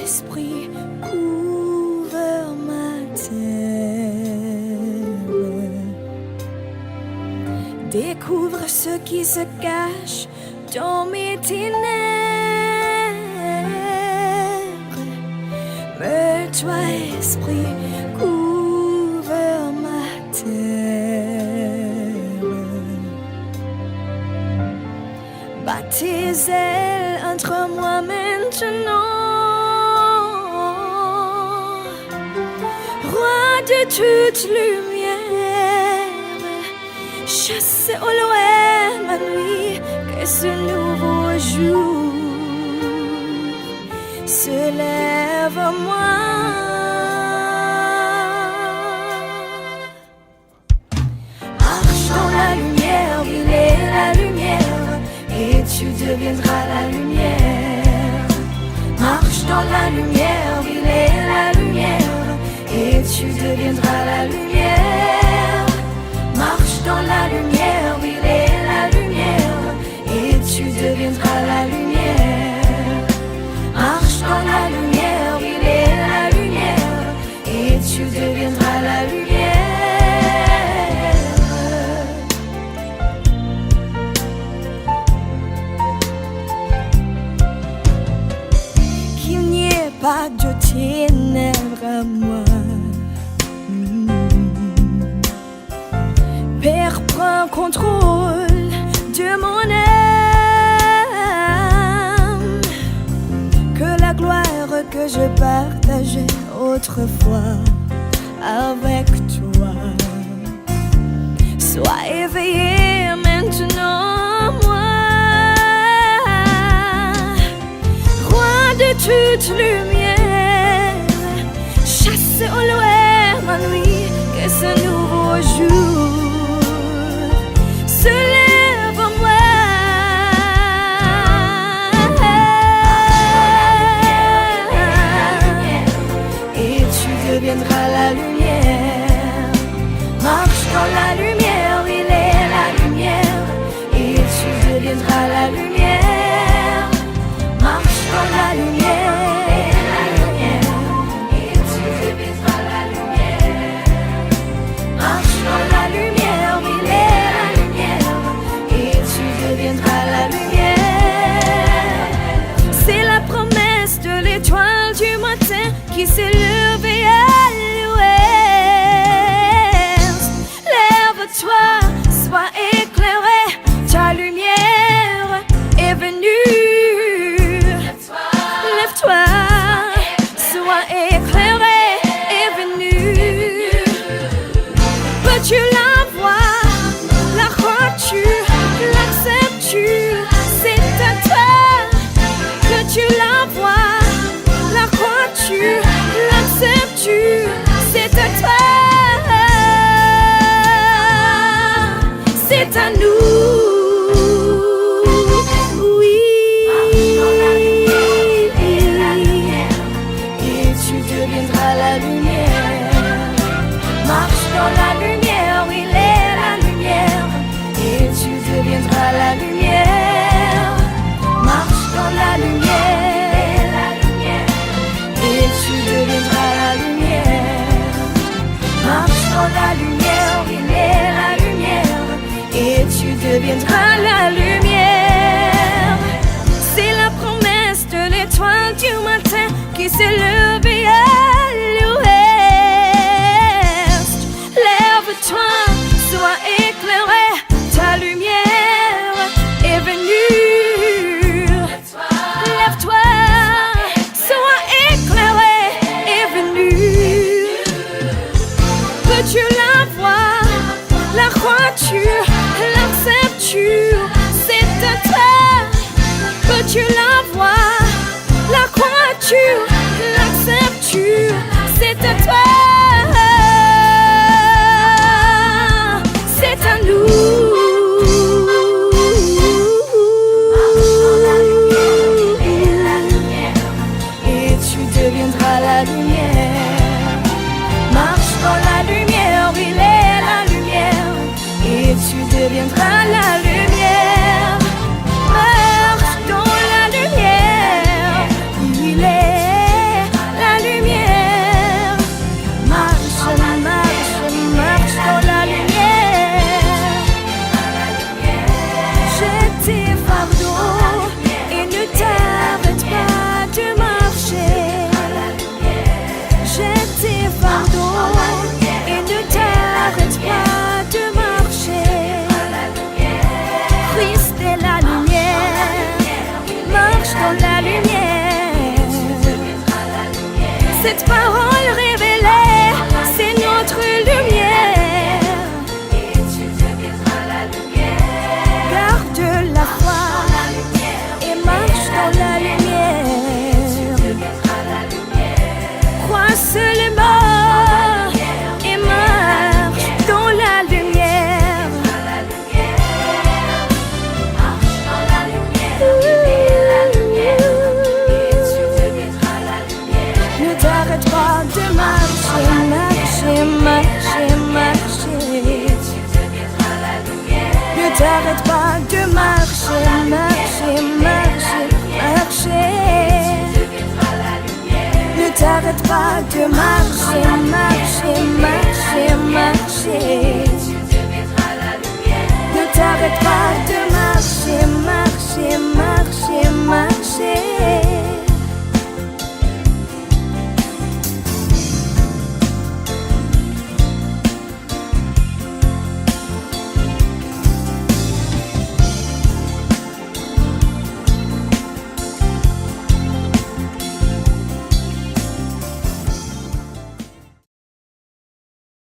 esprit couvre ma terre. Découvre ce qui se cache dans mes ténèbres. Mais toi, esprit, couvre ma terre. Bats tes ailes entre moi maintenant, roi de toute lumière. Chasse au loin ma nuit, que ce nouveau jour se lève en moi. Marche dans la lumière, il est la lumière, et tu deviendras la lumière. Marche dans la lumière, il est la lumière, et tu deviendras la lumière. Marche dans la lumière, il est la lumière, et tu deviendras la lumière. Marche dans la lumière, il est la lumière, et tu deviendras la lumière. Qu'il n'y ait pas de ténèbres à moi. Père, prends contrôle de mon âme. Que la gloire que je partageais autrefois avec toi soit éveillée maintenant, moi. Roi de toute lumière, chasse au loin ma nuit, que ce nouveau jour se lève en moi. Et tu deviendras la lumière. Marche dans la lumière, il est la lumière, et tu deviendras la lumière. Marche dans la lumière, la lumière, et tu deviendras la lumière. Marche dans la lumière, il est la lumière, et tu deviendras la lumière. C'est la promesse de l'étoile du matin qui s'est levée à l'ouest. Lève-toi, sois éclairé, ta lumière est venue. Lève-toi, sois éclairé, est venue. Peux-tu la voir, la crois-tu, l'acceptes-tu? C'est à toi que tu la vois, la crois-tu, l'acceptes-tu? C'est à toi, c'est à nous. Oui, et tu deviendras la lumière. Marche dans la lumière, il est la lumière, et tu deviendras la lumière. Marche dans la lumière, et tu deviendras la lumière. Marche dans la lumière, il est la lumière, et tu deviendras la lumière. C'est la promesse de l'étoile du matin qui s'est levée à l'ouest. Lève-toi, sois éclairé, ta lumière est venue. Lève-toi, sois éclairé, est venue. Peux-tu la voir, la crois-tu, l'acceptes-tu? C'est à toi. Peux-tu la voir, la crois-tu, l'acceptes-tu? C'est à toi, c'est à nous. Et tu deviendras la lumière. Marche dans la lumière, il est la lumière, et tu deviendras la lumière. Marche dans la lumière, il est cette parole révélée, c'est notre lumière. Et tu deviendras la lumière. Garde la foi et marche dans la lumière. Tu deviendras la lumière. Crois seulement et marche dans la lumière. Marche dans la lumière. La lumière. Et tu deviendras la lumière. Ne t'arrête pas de marcher, marcher, marcher, marcher. Ne t'arrête pas de marcher, marcher, marcher, marcher. Ne t'arrête pas de marcher, marcher, marcher, marcher. Ne t'arrête pas de marcher, marcher, marcher.